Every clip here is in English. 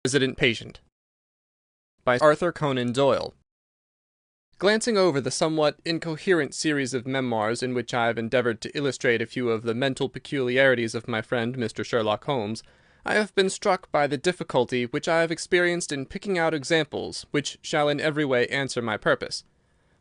Resident Patient by Arthur Conan Doyle. Glancing over the somewhat incoherent series of memoirs in which I have endeavoured to illustrate a few of the mental peculiarities of my friend Mr. Sherlock Holmes, I have been struck by the difficulty which I have experienced in picking out examples which shall in every way answer my purpose.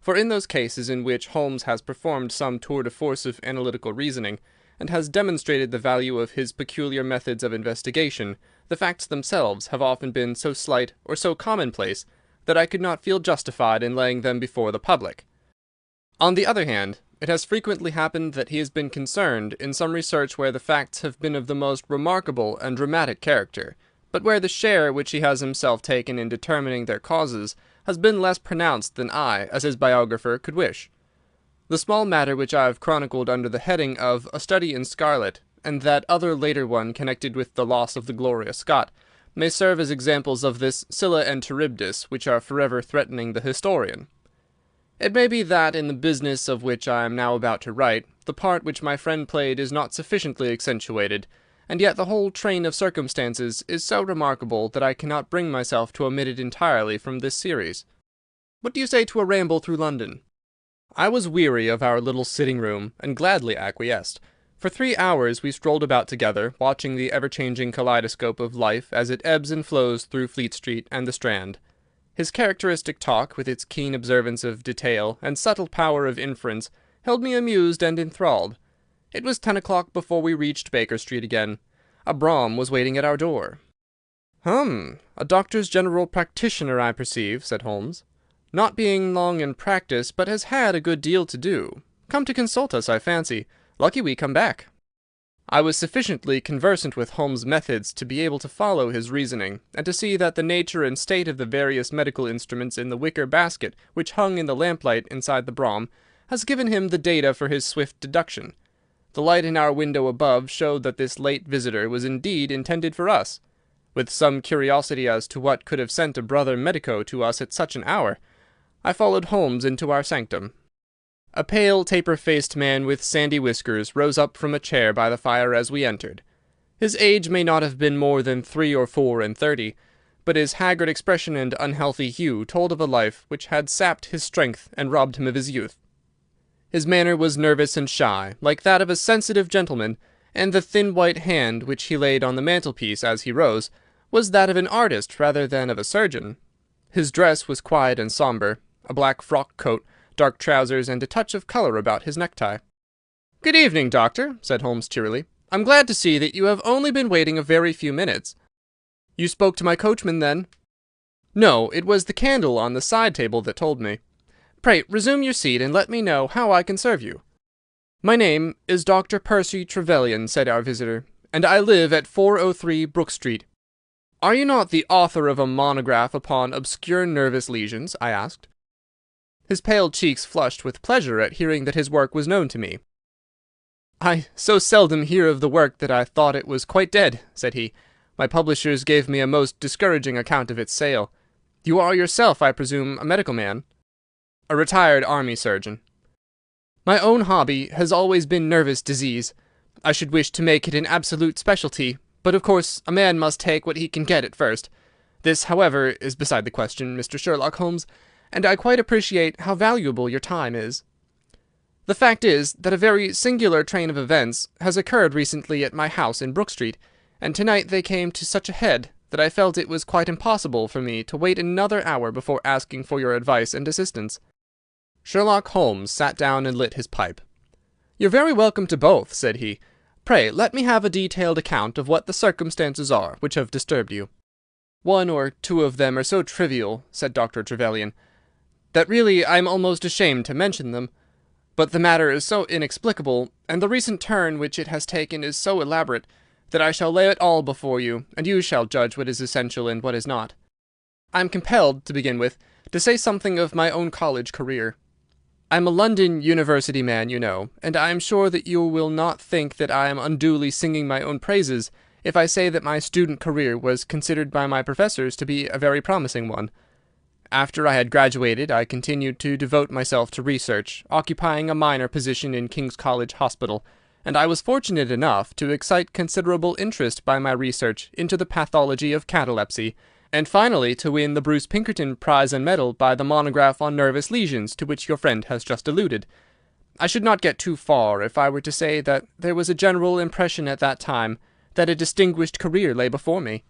For in those cases in which Holmes has performed some tour de force of analytical reasoning, and has demonstrated the value of his peculiar methods of investigation, the facts themselves have often been so slight or so commonplace that I could not feel justified in laying them before the public. On the other hand, it has frequently happened that he has been concerned in some research where the facts have been of the most remarkable and dramatic character, but where the share which he has himself taken in determining their causes has been less pronounced than I, as his biographer, could wish. The small matter which I have chronicled under the heading of A Study in Scarlet, and that other later one connected with the loss of the Gloria Scott, may serve as examples of this Scylla and Charybdis which are forever threatening the historian. It may be that in the business of which I am now about to write, the part which my friend played is not sufficiently accentuated, and yet the whole train of circumstances is so remarkable that I cannot bring myself to omit it entirely from this series. What do you say to a ramble through London? I was weary of our little sitting-room, and gladly acquiesced. For 3 hours we strolled about together, watching the ever-changing kaleidoscope of life as it ebbs and flows through Fleet Street and the Strand. His characteristic talk, with its keen observance of detail and subtle power of inference, held me amused and enthralled. It was 10 o'clock before we reached Baker Street again. A brougham was waiting at our door. A doctor's general practitioner, I perceive," said Holmes. "Not being long in practice, but has had a good deal to do. Come to consult us, I fancy. Lucky we come back." I was sufficiently conversant with Holmes' methods to be able to follow his reasoning, and to see that the nature and state of the various medical instruments in the wicker basket which hung in the lamplight inside the brougham has given him the data for his swift deduction. The light in our window above showed that this late visitor was indeed intended for us. With some curiosity as to what could have sent a brother medico to us at such an hour, I followed Holmes into our sanctum. A pale, taper-faced man with sandy whiskers rose up from a chair by the fire as we entered. His age may not have been more than 3 or 4 and 30, but his haggard expression and unhealthy hue told of a life which had sapped his strength and robbed him of his youth. His manner was nervous and shy, like that of a sensitive gentleman, and the thin white hand which he laid on the mantelpiece as he rose was that of an artist rather than of a surgeon. His dress was quiet and sombre, a black frock coat, dark trousers, and a touch of colour about his necktie. "Good evening, doctor," said Holmes cheerily. "I'm glad to see that you have only been waiting a very few minutes." "You spoke to my coachman, then?" "No, it was the candle on the side table that told me. Pray resume your seat, and let me know how I can serve you." "My name is Dr. Percy Trevelyan," said our visitor, "and I live at 403 Brook Street." "Are you not the author of a monograph upon obscure nervous lesions?" I asked. His pale cheeks flushed with pleasure at hearing that his work was known to me. "I so seldom hear of the work that I thought it was quite dead," said he. "My publishers gave me a most discouraging account of its sale. You are yourself, I presume, a medical man?" "A retired army surgeon." "My own hobby has always been nervous disease. I should wish to make it an absolute specialty, but of course a man must take what he can get at first. This, however, is beside the question, Mr. Sherlock Holmes, and I quite appreciate how valuable your time is. The fact is that a very singular train of events has occurred recently at my house in Brook Street, and tonight they came to such a head that I felt it was quite impossible for me to wait another hour before asking for your advice and assistance." Sherlock Holmes sat down and lit his pipe. "You're very welcome to both," said he. "Pray let me have a detailed account of what the circumstances are which have disturbed you." "1 or 2 of them are so trivial," said Dr. Trevelyan, "that really I am almost ashamed to mention them. But the matter is so inexplicable, and the recent turn which it has taken is so elaborate, that I shall lay it all before you, and you shall judge what is essential and what is not. I am compelled, to begin with, to say something of my own college career. I am a London University man, you know, and I am sure that you will not think that I am unduly singing my own praises if I say that my student career was considered by my professors to be a very promising one. After I had graduated, I continued to devote myself to research, occupying a minor position in King's College Hospital, and I was fortunate enough to excite considerable interest by my research into the pathology of catalepsy, and finally to win the Bruce Pinkerton Prize and Medal by the monograph on nervous lesions to which your friend has just alluded. I should not get too far if I were to say that there was a general impression at that time that a distinguished career lay before me.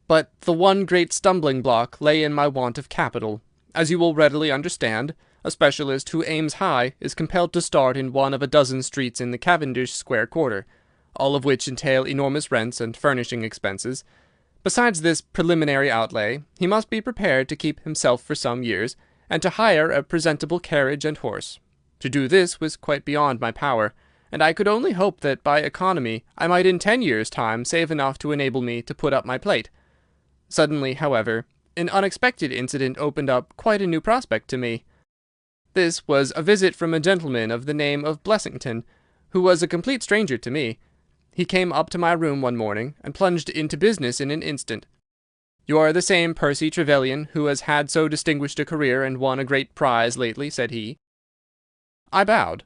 But the one great stumbling block lay in my want of capital. As you will readily understand, a specialist who aims high is compelled to start in one of a dozen streets in the Cavendish Square quarter, all of which entail enormous rents and furnishing expenses. Besides this preliminary outlay, he must be prepared to keep himself for some years, and to hire a presentable carriage and horse. To do this was quite beyond my power, and I could only hope that by economy I might in 10 years' time save enough to enable me to put up my plate. Suddenly, however, an unexpected incident opened up quite a new prospect to me. This was a visit from a gentleman of the name of Blessington, who was a complete stranger to me. He came up to my room one morning, and plunged into business in an instant. "You are the same Percy Trevelyan who has had so distinguished a career and won a great prize lately," said he. I bowed.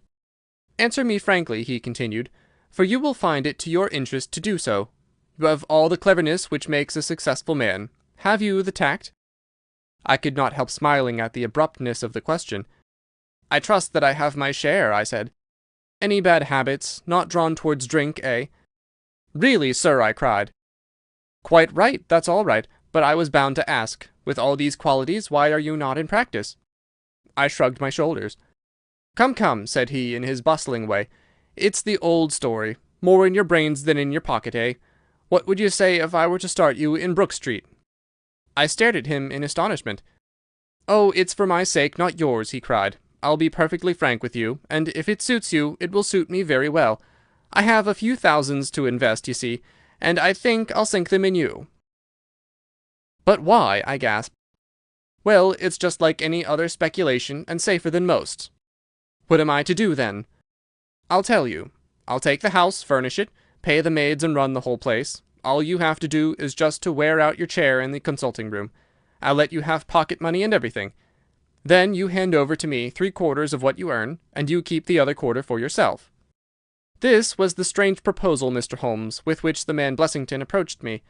"Answer me frankly," he continued, "for you will find it to your interest to do so. You have all the cleverness which makes a successful man. Have you the tact?" I could not help smiling at the abruptness of the question. "I trust that I have my share," I said. "Any bad habits, not drawn towards drink, eh?" "Really, sir," I cried. "Quite right, that's all right, but I was bound to ask, with all these qualities, why are you not in practice?" I shrugged my shoulders. "Come, come," said he in his bustling way, "it's the old story. More in your brains than in your pocket, eh? What would you say if I were to start you in Brook Street?" I stared at him in astonishment. "Oh, it's for my sake, not yours," he cried. "I'll be perfectly frank with you, and if it suits you, it will suit me very well. I have a few thousands to invest, you see, and I think I'll sink them in you." "But why?" I gasped. "Well, it's just like any other speculation, and safer than most." "What am I to do, then?" "I'll tell you. I'll take the house, furnish it, pay the maids, and run the whole place. All you have to do is just to wear out your chair in the consulting room. I'll let you have pocket money and everything. Then you hand over to me 3/4 of what you earn, and you keep the other quarter for yourself." This was the strange proposal, Mr. Holmes, with which the man Blessington approached me.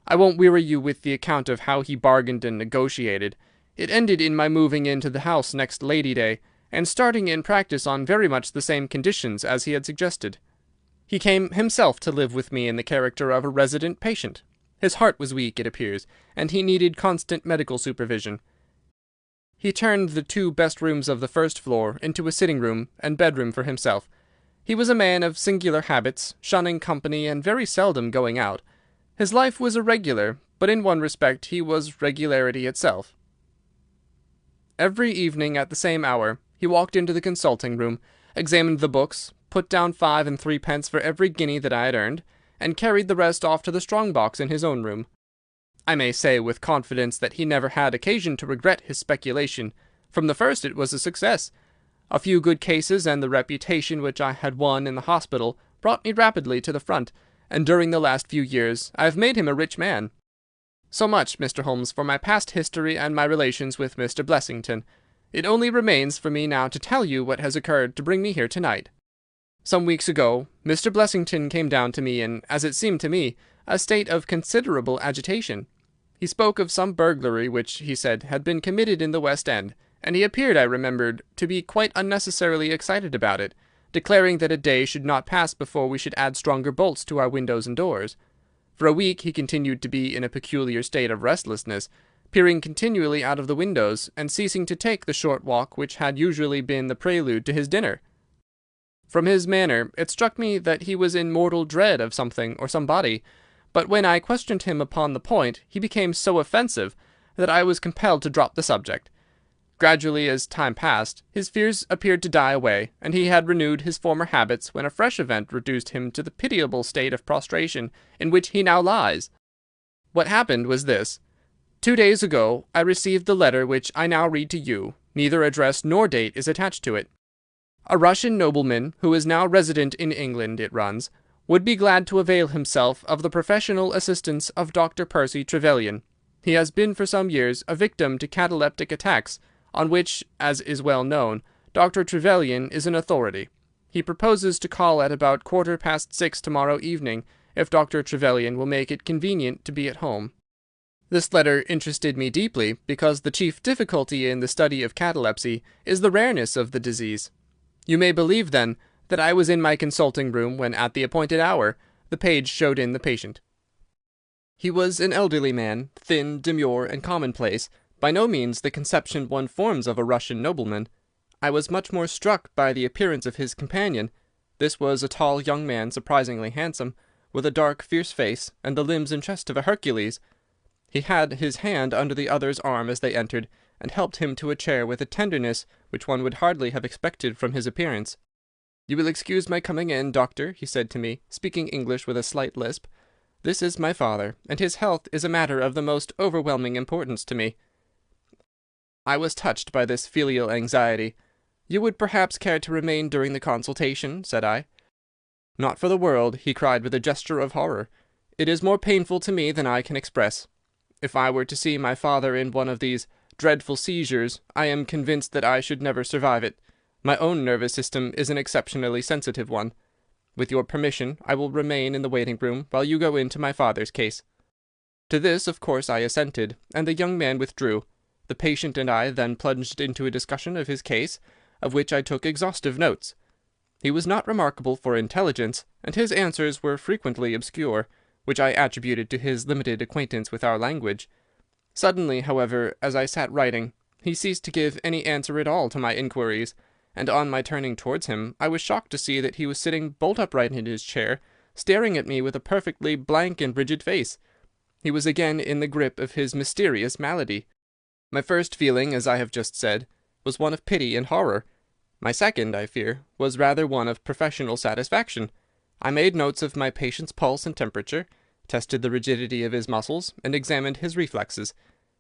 I won't weary you with the account of how he bargained and negotiated. It ended in my moving into the house next Lady Day, and starting in practice on very much the same conditions as he had suggested. He came himself to live with me in the character of a resident patient. His heart was weak, it appears, and he needed constant medical supervision. He turned the 2 best rooms of the first floor into a sitting-room and bedroom for himself. He was a man of singular habits, shunning company and very seldom going out. His life was irregular, but in one respect he was regularity itself. Every evening at the same hour he walked into the consulting-room, examined the books, put down 5 and 3 pence for every guinea that I had earned, and carried the rest off to the strong-box in his own room. I may say with confidence that he never had occasion to regret his speculation. From the first it was a success. A few good cases and the reputation which I had won in the hospital brought me rapidly to the front, and during the last few years I have made him a rich man. So much, Mr. Holmes, for my past history and my relations with Mr. Blessington. It only remains for me now to tell you what has occurred to bring me here tonight. Some weeks ago Mr. Blessington came down to me in, as it seemed to me, a state of considerable agitation. He spoke of some burglary which, he said, had been committed in the West End, and he appeared, I remembered, to be quite unnecessarily excited about it, declaring that a day should not pass before we should add stronger bolts to our windows and doors. For a week he continued to be in a peculiar state of restlessness, peering continually out of the windows, and ceasing to take the short walk which had usually been the prelude to his dinner. From his manner it struck me that he was in mortal dread of something or somebody, but when I questioned him upon the point he became so offensive that I was compelled to drop the subject. Gradually, as time passed, his fears appeared to die away, and he had renewed his former habits when a fresh event reduced him to the pitiable state of prostration in which he now lies. What happened was this. 2 days ago I received the letter which I now read to you. Neither address nor date is attached to it. A Russian nobleman, who is now resident in England, it runs, would be glad to avail himself of the professional assistance of Dr. Percy Trevelyan. He has been for some years a victim to cataleptic attacks, on which, as is well known, Dr. Trevelyan is an authority. He proposes to call at about 6:15 tomorrow evening, if Dr. Trevelyan will make it convenient to be at home. This letter interested me deeply, because the chief difficulty in the study of catalepsy is the rareness of the disease. You may believe, then, that I was in my consulting room when, at the appointed hour, the page showed in the patient. He was an elderly man, thin, demure, and commonplace, by no means the conception one forms of a Russian nobleman. I was much more struck by the appearance of his companion. This was a tall young man, surprisingly handsome, with a dark, fierce face, and the limbs and chest of a Hercules. He had his hand under the other's arm as they entered, and helped him to a chair with a tenderness which one would hardly have expected from his appearance. "You will excuse my coming in, doctor," he said to me, speaking English with a slight lisp. "This is my father, and his health is a matter of the most overwhelming importance to me." I was touched by this filial anxiety. "You would perhaps care to remain during the consultation?" said I. "Not for the world," he cried with a gesture of horror. "It is more painful to me than I can express. If I were to see my father in one of these dreadful seizures, I am convinced that I should never survive it. My own nervous system is an exceptionally sensitive one. With your permission, I will remain in the waiting-room while you go into my father's case." To this, of course, I assented, and the young man withdrew. The patient and I then plunged into a discussion of his case, of which I took exhaustive notes. He was not remarkable for intelligence, and his answers were frequently obscure, which I attributed to his limited acquaintance with our language. Suddenly, however, as I sat writing, he ceased to give any answer at all to my inquiries, and on my turning towards him, I was shocked to see that he was sitting bolt upright in his chair, staring at me with a perfectly blank and rigid face. He was again in the grip of his mysterious malady. My first feeling, as I have just said, was one of pity and horror. My second, I fear, was rather one of professional satisfaction. I made notes of my patient's pulse and temperature, tested the rigidity of his muscles, and examined his reflexes.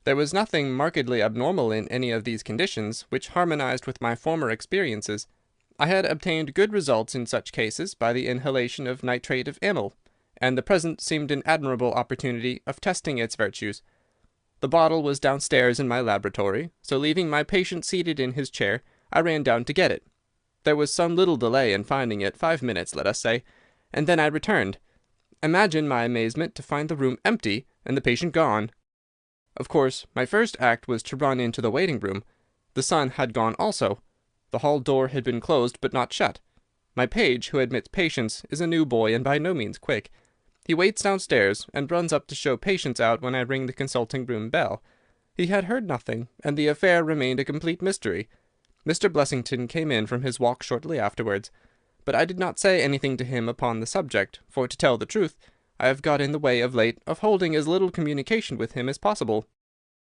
There was nothing markedly abnormal in any of these conditions, which harmonized with my former experiences. I had obtained good results in such cases by the inhalation of nitrate of amyl, and the present seemed an admirable opportunity of testing its virtues. The bottle was downstairs in my laboratory, so leaving my patient seated in his chair, I ran down to get it. There was some little delay in finding it, 5 minutes, let us say, and then I returned. Imagine my amazement to find the room empty and the patient gone. Of course, my first act was to run into the waiting-room. The son had gone also. The hall door had been closed but not shut. My page, who admits patients, is a new boy and by no means quick. He waits downstairs, and runs up to show patients out when I ring the consulting-room bell. He had heard nothing, and the affair remained a complete mystery. Mr. Blessington came in from his walk shortly afterwards, but I did not say anything to him upon the subject, for, to tell the truth, I have got in the way of late of holding as little communication with him as possible.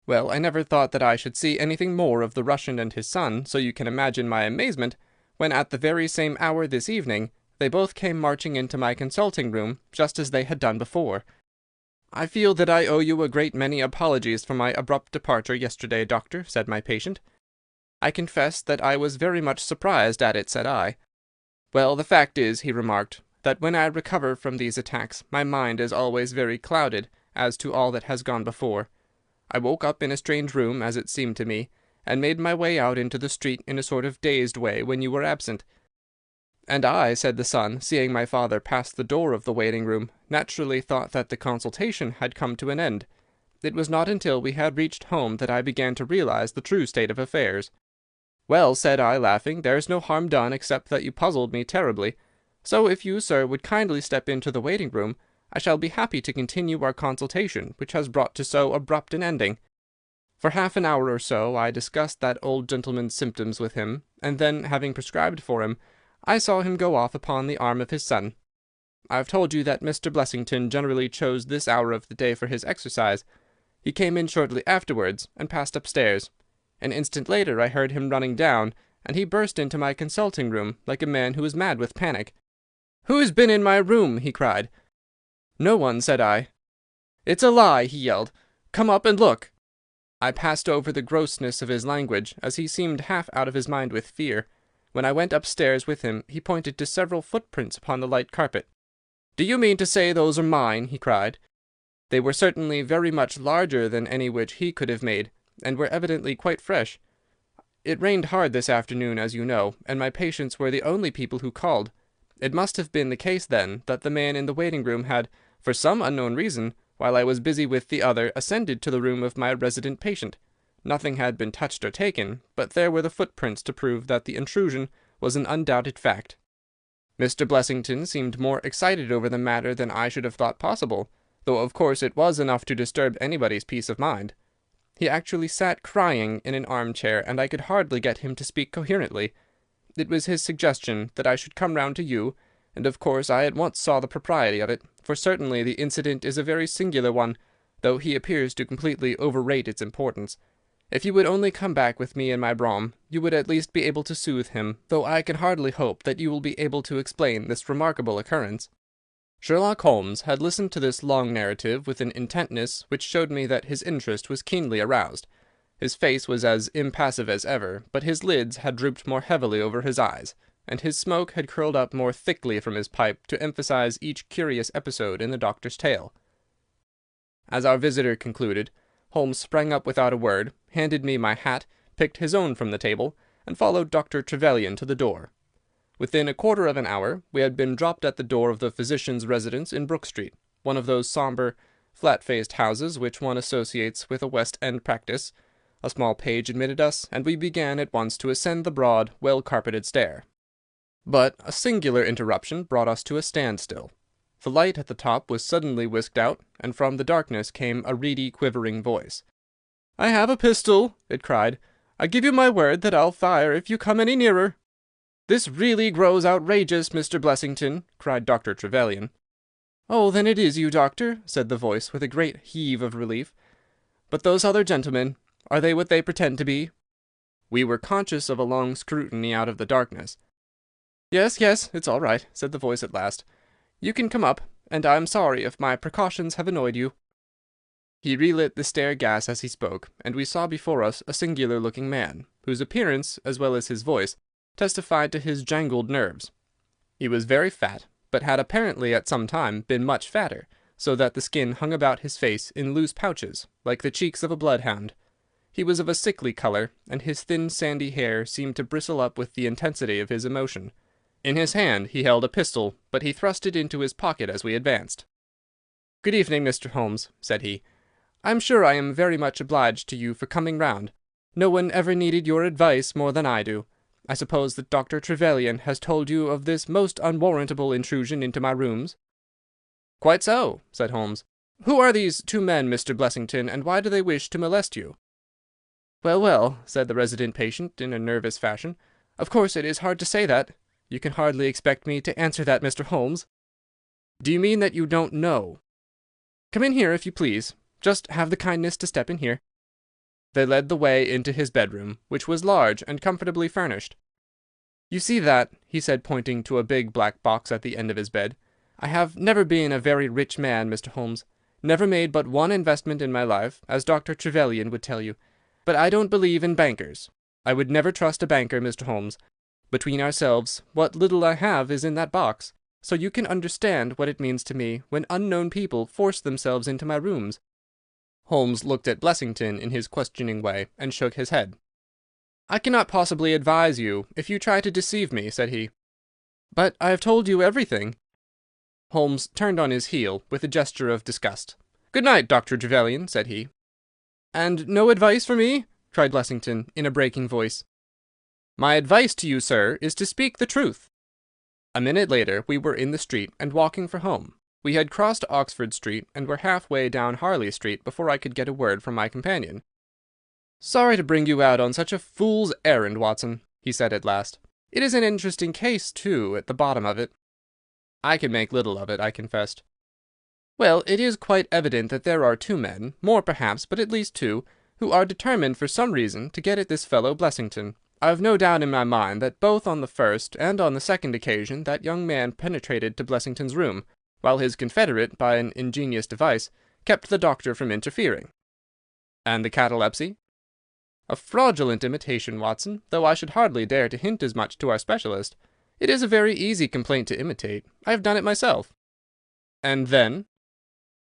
Well, I never thought that I should see anything more of the Russian and his son, so you can imagine my amazement, when at the very same hour this evening, they both came marching into my consulting-room, just as they had done before. "I feel that I owe you a great many apologies for my abrupt departure yesterday, doctor," said my patient. "I confess that I was very much surprised at it," said I. "Well, the fact is," he remarked, "that when I recover from these attacks, my mind is always very clouded as to all that has gone before. I woke up in a strange room, as it seemed to me, and made my way out into the street in a sort of dazed way when you were absent." "And I," said the son, seeing my father pass the door of the waiting-room, "naturally thought that the consultation had come to an end. It was not until we had reached home that I began to realize the true state of affairs." "Well," said I, laughing, "there's no harm done except that you puzzled me terribly. So if you, sir, would kindly step into the waiting-room, I shall be happy to continue our consultation, which has brought to so abrupt an ending." For half an hour or so I discussed that old gentleman's symptoms with him, and then, having prescribed for him, I saw him go off upon the arm of his son. I have told you that Mr. Blessington generally chose this hour of the day for his exercise. He came in shortly afterwards, and passed upstairs. An instant later I heard him running down, and he burst into my consulting-room like a man who is mad with panic. "Who's been in my room?" he cried. "No one," said I. "It's a lie!" he yelled. "Come up and look." I passed over the grossness of his language, as he seemed half out of his mind with fear. When I went upstairs with him, he pointed to several footprints upon the light carpet. "Do you mean to say those are mine?" he cried. They were certainly very much larger than any which he could have made, and were evidently quite fresh. It rained hard this afternoon, as you know, and my patients were the only people who called. It must have been the case, then, that the man in the waiting-room had, for some unknown reason, while I was busy with the other, ascended to the room of my resident patient. Nothing had been touched or taken, but there were the footprints to prove that the intrusion was an undoubted fact. Mr. Blessington seemed more excited over the matter than I should have thought possible, though of course it was enough to disturb anybody's peace of mind. He actually sat crying in an armchair, and I could hardly get him to speak coherently. It was his suggestion that I should come round to you, and of course I at once saw the propriety of it, for certainly the incident is a very singular one, though he appears to completely overrate its importance. If you would only come back with me in my brougham, you would at least be able to soothe him, though I can hardly hope that you will be able to explain this remarkable occurrence." Sherlock Holmes had listened to this long narrative with an intentness which showed me that his interest was keenly aroused. His face was as impassive as ever, but his lids had drooped more heavily over his eyes, and his smoke had curled up more thickly from his pipe to emphasize each curious episode in the doctor's tale. As our visitor concluded, Holmes sprang up without a word, handed me my hat, picked his own from the table, and followed Dr. Trevelyan to the door. Within a quarter of an hour we had been dropped at the door of the physician's residence in Brook Street, one of those sombre, flat-faced houses which one associates with a West End practice. A small page admitted us, and we began at once to ascend the broad, well-carpeted stair. But a singular interruption brought us to a standstill. The light at the top was suddenly whisked out, and from the darkness came a reedy, quivering voice. "I have a pistol," it cried. "I give you my word that I'll fire if you come any nearer." "This really grows outrageous, Mr. Blessington," cried Dr. Trevelyan. "Oh, then it is you, doctor," said the voice, with a great heave of relief. "But those other gentlemen, are they what they pretend to be?" We were conscious of a long scrutiny out of the darkness. "Yes, yes, it's all right," said the voice at last. "You can come up, and I'm sorry if my precautions have annoyed you." He relit the stair gas as he spoke, and we saw before us a singular-looking man, whose appearance, as well as his voice, testified to his jangled nerves. He was very fat, but had apparently at some time been much fatter, so that the skin hung about his face in loose pouches, like the cheeks of a bloodhound. He was of a sickly colour, and his thin sandy hair seemed to bristle up with the intensity of his emotion. In his hand he held a pistol, but he thrust it into his pocket as we advanced. "Good evening, Mr. Holmes," said he. "I'm sure I am very much obliged to you for coming round. No one ever needed your advice more than I do. I suppose that Dr. Trevelyan has told you of this most unwarrantable intrusion into my rooms?" "Quite so," said Holmes. "Who are these two men, Mr. Blessington, and why do they wish to molest you?" "Well, well," said the resident patient in a nervous fashion, "of course it is hard to say that. You can hardly expect me to answer that, Mr. Holmes." "Do you mean that you don't know?" "Come in here, if you please. Just have the kindness to step in here." They led the way into his bedroom, which was large and comfortably furnished. "You see that," he said, pointing to a big black box at the end of his bed. "I have never been a very rich man, Mr. Holmes. Never made but one investment in my life, as Dr. Trevelyan would tell you. But I don't believe in bankers. I would never trust a banker, Mr. Holmes. Between ourselves, what little I have is in that box, so you can understand what it means to me when unknown people force themselves into my rooms." Holmes looked at Blessington in his questioning way, and shook his head. "I cannot possibly advise you if you try to deceive me," said he. "But I have told you everything." Holmes turned on his heel with a gesture of disgust. "Good night, Dr. Trevelyan," said he. "And no advice for me?" cried Blessington, in a breaking voice. "My advice to you, sir, is to speak the truth." A minute later we were in the street and walking for home. We had crossed Oxford Street and were half-way down Harley Street before I could get a word from my companion. "Sorry to bring you out on such a fool's errand, Watson," he said at last. "It is an interesting case, too, at the bottom of it." I could make little of it, I confessed. "Well, it is quite evident that there are two men, more perhaps, but at least two, who are determined for some reason to get at this fellow Blessington. I've no doubt in my mind that both on the first and on the second occasion that young man penetrated to Blessington's room, while his confederate, by an ingenious device, kept the doctor from interfering." "And the catalepsy?" "A fraudulent imitation, Watson, though I should hardly dare to hint as much to our specialist. It is a very easy complaint to imitate. I have done it myself." "And then?"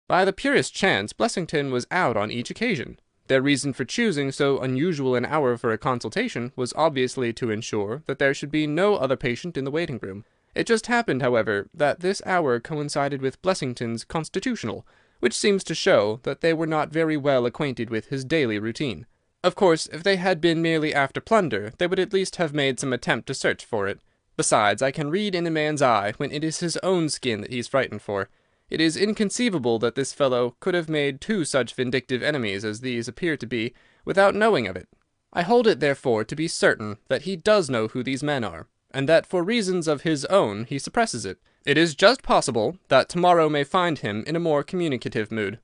"By the purest chance, Blessington was out on each occasion. Their reason for choosing so unusual an hour for a consultation was obviously to ensure that there should be no other patient in the waiting room. It just happened, however, that this hour coincided with Blessington's constitutional, which seems to show that they were not very well acquainted with his daily routine. Of course, if they had been merely after plunder, they would at least have made some attempt to search for it. Besides, I can read in a man's eye when it is his own skin that he's frightened for. It is inconceivable that this fellow could have made two such vindictive enemies as these appear to be, without knowing of it. I hold it, therefore, to be certain that he does know who these men are, and that for reasons of his own he suppresses it. It is just possible that tomorrow may find him in a more communicative mood.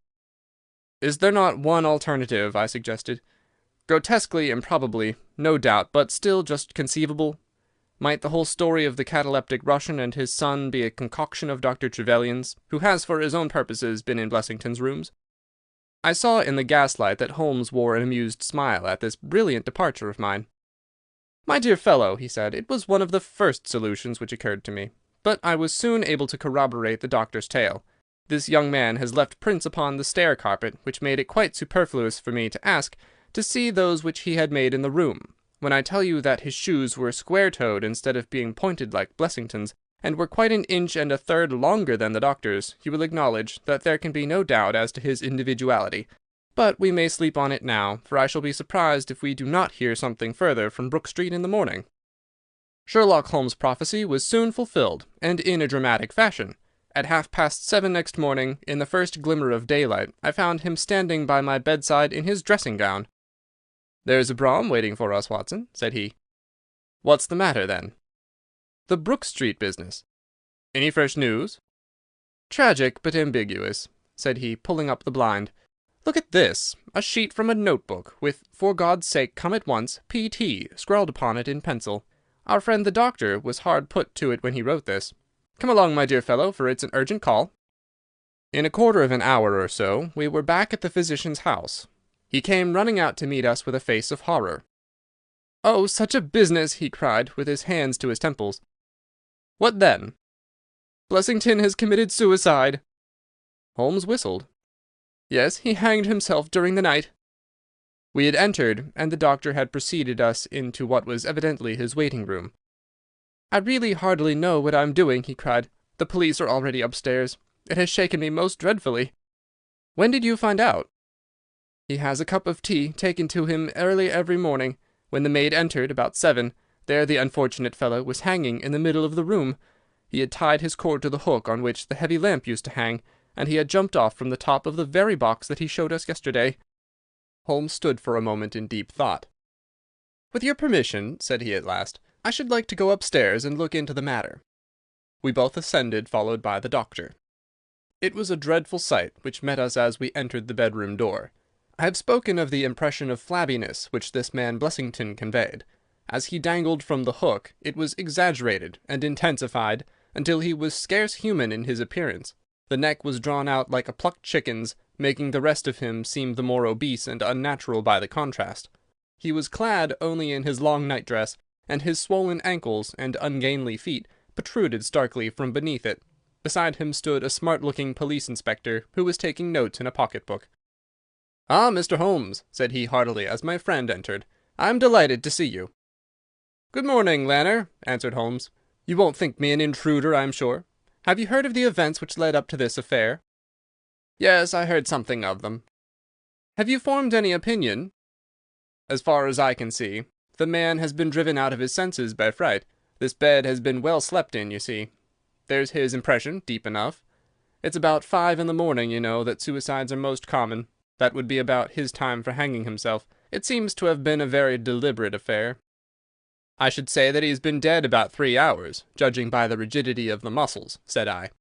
"Is there not one alternative?" I suggested. "Grotesquely improbably, no doubt, but still just conceivable. Might the whole story of the cataleptic Russian and his son be a concoction of Dr. Trevelyan's, who has for his own purposes been in Blessington's rooms?" I saw in the gaslight that Holmes wore an amused smile at this brilliant departure of mine. "My dear fellow," he said, "it was one of the first solutions which occurred to me, but I was soon able to corroborate the doctor's tale. This young man has left prints upon the stair carpet, which made it quite superfluous for me to ask to see those which he had made in the room. When I tell you that his shoes were square-toed instead of being pointed like Blessington's, and were quite an inch and a third longer than the doctor's, you will acknowledge that there can be no doubt as to his individuality. But we may sleep on it now, for I shall be surprised if we do not hear something further from Brook Street in the morning." Sherlock Holmes' prophecy was soon fulfilled, and in a dramatic fashion. At 7:30 next morning, in the first glimmer of daylight, I found him standing by my bedside in his dressing-gown. "There's a brougham waiting for us, Watson," said he. "What's the matter, then?" "The Brook Street business." "Any fresh news?" "Tragic, but ambiguous," said he, pulling up the blind. "Look at this, a sheet from a notebook, with 'For God's sake, come at once, P.T.' scrawled upon it in pencil. Our friend the doctor was hard put to it when he wrote this. Come along, my dear fellow, for it's an urgent call." In a quarter of an hour or so we were back at the physician's house. He came running out to meet us with a face of horror. "Oh, such a business!" he cried, with his hands to his temples. "What then?" "Blessington has committed suicide." Holmes whistled. "Yes, he hanged himself during the night." We had entered, and the doctor had preceded us into what was evidently his waiting-room. "I really hardly know what I'm doing," he cried. "The police are already upstairs. It has shaken me most dreadfully." "When did you find out?" "He has a cup of tea taken to him early every morning. When the maid entered, about 7, there the unfortunate fellow was hanging in the middle of the room. He had tied his cord to the hook on which the heavy lamp used to hang, and he had jumped off from the top of the very box that he showed us yesterday." Holmes stood for a moment in deep thought. "With your permission," said he at last, "I should like to go upstairs and look into the matter." We both ascended, followed by the doctor. It was a dreadful sight which met us as we entered the bedroom door. I have spoken of the impression of flabbiness which this man Blessington conveyed. As he dangled from the hook, it was exaggerated and intensified until he was scarce human in his appearance. The neck was drawn out like a plucked chicken's, making the rest of him seem the more obese and unnatural by the contrast. He was clad only in his long nightdress, and his swollen ankles and ungainly feet protruded starkly from beneath it. Beside him stood a smart-looking police inspector, who was taking notes in a pocket-book. "Ah, Mr. Holmes," said he heartily as my friend entered. "I'm delighted to see you." "Good morning, Lanner," answered Holmes. "You won't think me an intruder, I'm sure. Have you heard of the events which led up to this affair?" "Yes, I heard something of them." "Have you formed any opinion?" "As far as I can see, the man has been driven out of his senses by fright. This bed has been well slept in, you see. There's his impression, deep enough. It's about 5 in the morning, you know, that suicides are most common. That would be about his time for hanging himself. It seems to have been a very deliberate affair." "I should say that he's been dead about 3 hours, judging by the rigidity of the muscles," said I.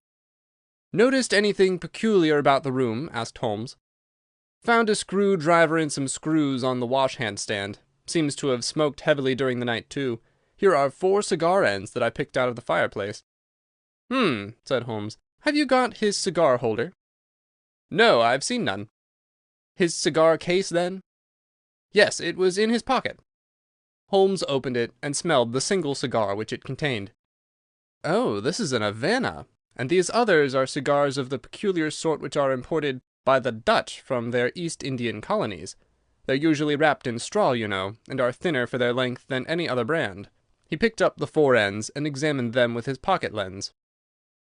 "Noticed anything peculiar about the room?" asked Holmes. "Found a screwdriver and some screws on the wash-hand stand. Seems to have smoked heavily during the night, too. Here are 4 cigar ends that I picked out of the fireplace." Said Holmes. "Have you got his cigar holder?" "No, I've seen none." "His cigar case, then?" "Yes, it was in his pocket." Holmes opened it and smelled the single cigar which it contained. "Oh, this is an Havana, and these others are cigars of the peculiar sort which are imported by the Dutch from their East Indian colonies. They're usually wrapped in straw, you know, and are thinner for their length than any other brand." He picked up the four ends and examined them with his pocket lens.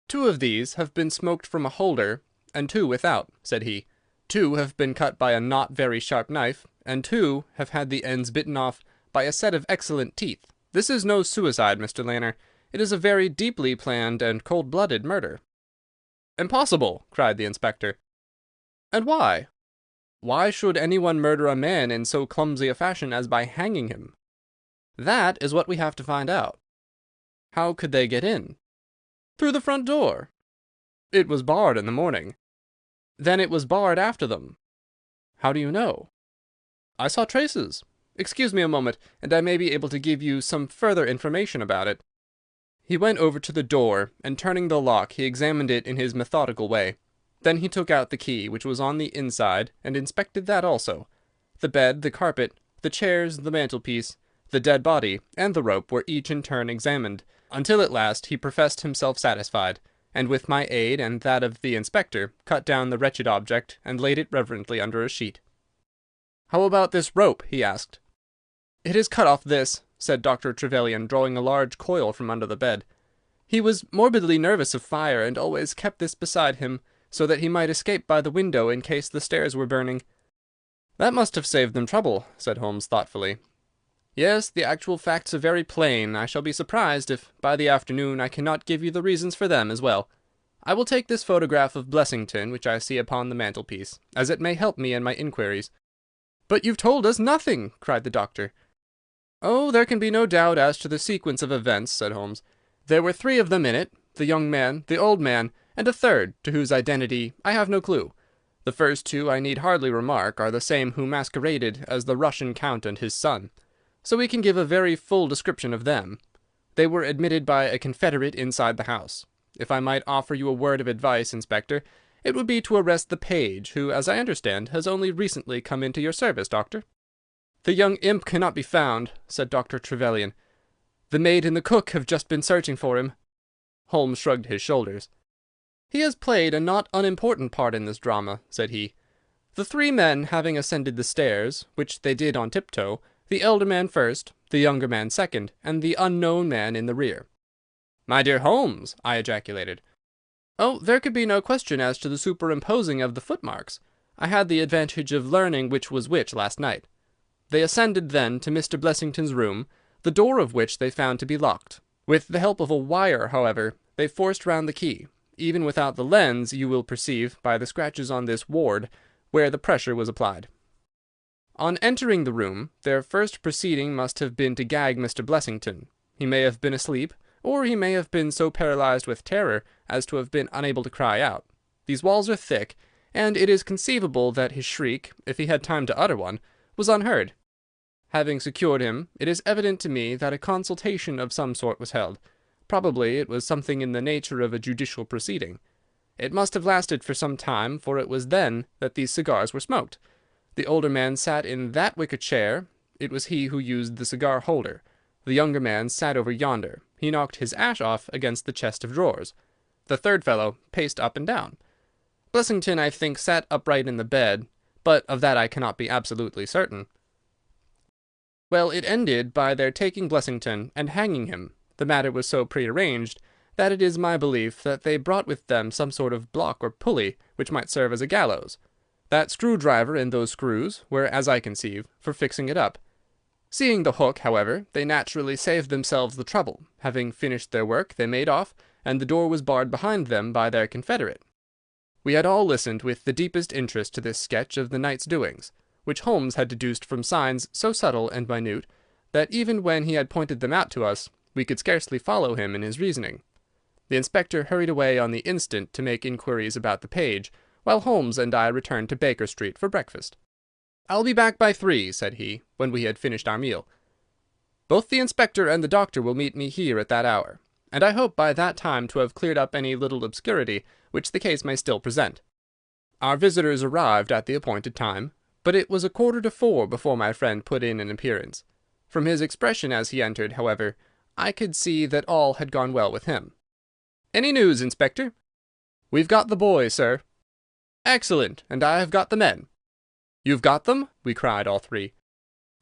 "Two of these have been smoked from a holder, and two without," said he. "Two have been cut by a not very sharp knife, and two have had the ends bitten off by a set of excellent teeth. This is no suicide, Mr. Lanner. It is a very deeply planned and cold-blooded murder." "Impossible!" cried the inspector. "And why? Why should anyone murder a man in so clumsy a fashion as by hanging him? That is what we have to find out. How could they get in?" "Through the front door." "It was barred in the morning." "Then it was barred after them." "How do you know?" "I saw traces. Excuse me a moment, and I may be able to give you some further information about it." He went over to the door, and turning the lock he examined it in his methodical way. Then he took out the key, which was on the inside, and inspected that also. The bed, the carpet, the chairs, the mantelpiece, the dead body, and the rope were each in turn examined, until at last he professed himself satisfied, and with my aid and that of the inspector cut down the wretched object and laid it reverently under a sheet. "How about this rope?" he asked. "It is cut off this," said Dr. Trevelyan, drawing a large coil from under the bed. "He was morbidly nervous of fire, and always kept this beside him, so that he might escape by the window in case the stairs were burning." "That must have saved them trouble," said Holmes thoughtfully. "Yes, the actual facts are very plain. I shall be surprised if by the afternoon I cannot give you the reasons for them as well. I will take this photograph of Blessington which I see upon the mantelpiece, as it may help me in my inquiries." "But you've told us nothing!" cried the doctor. "Oh, there can be no doubt as to the sequence of events," said Holmes. "There were three of them in it, the young man, the old man, and a third, to whose identity I have no clue. The first two, I need hardly remark, are the same who masqueraded as the Russian count and his son, so we can give a very full description of them. They were admitted by a confederate inside the house. If I might offer you a word of advice, Inspector, it would be to arrest the page, who, as I understand, has only recently come into your service, Doctor." "The young imp cannot be found," said Dr. Trevelyan. "The maid and the cook have just been searching for him." Holmes shrugged his shoulders. "He has played a not unimportant part in this drama," said he. "The three men having ascended the stairs, which they did on tiptoe, the elder man first, the younger man second, and the unknown man in the rear." "My dear Holmes!" I ejaculated. "Oh, there could be no question as to the superimposing of the footmarks. I had the advantage of learning which was which last night. They ascended then to Mr. Blessington's room, the door of which they found to be locked. With the help of a wire, however, they forced round the key, even without the lens, you will perceive by the scratches on this ward where the pressure was applied. On entering the room, their first proceeding must have been to gag Mr. Blessington. He may have been asleep, or he may have been so paralyzed with terror as to have been unable to cry out. These walls are thick, and it is conceivable that his shriek, if he had time to utter one, was unheard. Having secured him, it is evident to me that a consultation of some sort was held. Probably it was something in the nature of a judicial proceeding. It must have lasted for some time, for it was then that these cigars were smoked. The older man sat in that wicker chair. It was he who used the cigar holder. The younger man sat over yonder. He knocked his ash off against the chest of drawers. The third fellow paced up and down. Blessington, I think, sat upright in the bed, but of that I cannot be absolutely certain. Well, it ended by their taking Blessington and hanging him. The matter was so prearranged that it is my belief that they brought with them some sort of block or pulley which might serve as a gallows. That screwdriver and those screws were, as I conceive, for fixing it up. Seeing the hook, however, they naturally saved themselves the trouble. Having finished their work, they made off, and the door was barred behind them by their confederate. We had all listened with the deepest interest to this sketch of the night's doings, which Holmes had deduced from signs so subtle and minute that even when he had pointed them out to us, we could scarcely follow him in his reasoning. The inspector hurried away on the instant to make inquiries about the page, while Holmes and I returned to Baker Street for breakfast. "I'll be back by 3, said he, when we had finished our meal. "Both the inspector and the doctor will meet me here at that hour, and I hope by that time to have cleared up any little obscurity which the case may still present." Our visitors arrived at the appointed time, but it was 3:45 before my friend put in an appearance. From his expression as he entered, however, I could see that all had gone well with him. "Any news, Inspector?" "We've got the boy, sir." "Excellent, and I have got the men." "You've got them?" we cried, all three.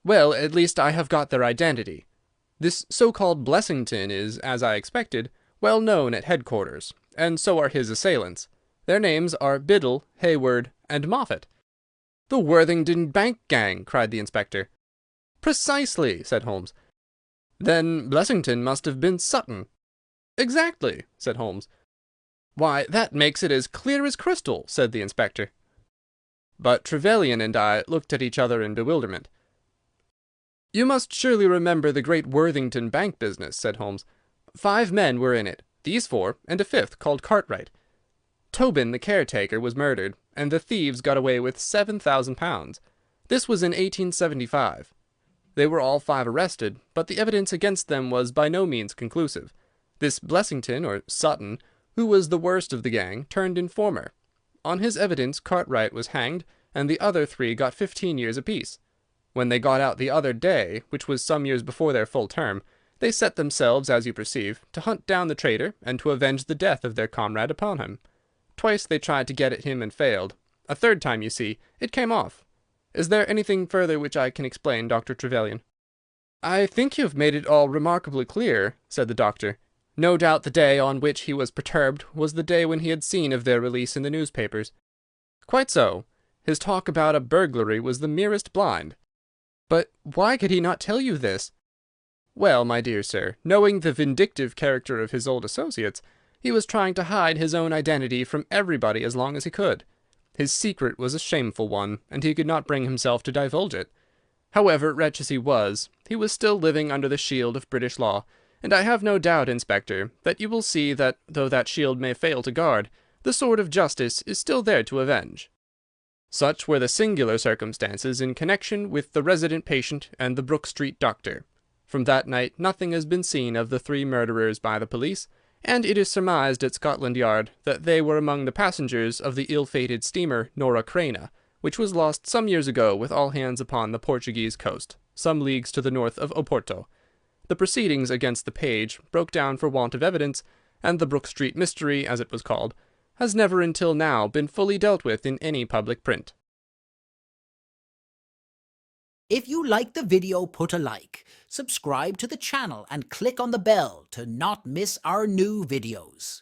"Well, at least I have got their identity. This so-called Blessington is, as I expected, well known at headquarters, and so are his assailants. Their names are Biddle, Hayward, and Moffat." "The Worthington Bank gang!" cried the inspector. "Precisely," said Holmes. "Then Blessington must have been Sutton." "Exactly," said Holmes. "Why, that makes it as clear as crystal," said the inspector. But Trevelyan and I looked at each other in bewilderment. "You must surely remember the great Worthington Bank business," said Holmes. "5 men were in it, these 4, and a fifth called Cartwright. Tobin, the caretaker, was murdered, and the thieves got away with £7,000. This was in 1875. They were all 5 arrested, but the evidence against them was by no means conclusive. This Blessington, or Sutton, who was the worst of the gang, turned informer. On his evidence Cartwright was hanged, and the other 3 got 15 years apiece. When they got out the other day, which was some years before their full term, they set themselves, as you perceive, to hunt down the traitor, and to avenge the death of their comrade upon him. Twice they tried to get at him and failed. A third time, you see, it came off. Is there anything further which I can explain, Dr. Trevelyan?" "I think you have made it all remarkably clear," said the doctor. "No doubt the day on which he was perturbed was the day when he had seen of their release in the newspapers." "Quite so. His talk about a burglary was the merest blind." "But why could he not tell you this?" "Well, my dear sir, knowing the vindictive character of his old associates, he was trying to hide his own identity from everybody as long as he could. His secret was a shameful one, and he could not bring himself to divulge it. However, wretch as he was still living under the shield of British law, and I have no doubt, Inspector, that you will see that, though that shield may fail to guard, the sword of justice is still there to avenge." Such were the singular circumstances in connection with the resident patient and the Brook Street doctor. From that night nothing has been seen of the 3 murderers by the police, and it is surmised at Scotland Yard that they were among the passengers of the ill-fated steamer Norah Creina, which was lost some years ago with all hands upon the Portuguese coast, some leagues to the north of Oporto. The proceedings against the page broke down for want of evidence, and the Brook Street mystery, as it was called, has never until now been fully dealt with in any public print. If you like the video, put a like, subscribe to the channel and click on the bell to not miss our new videos.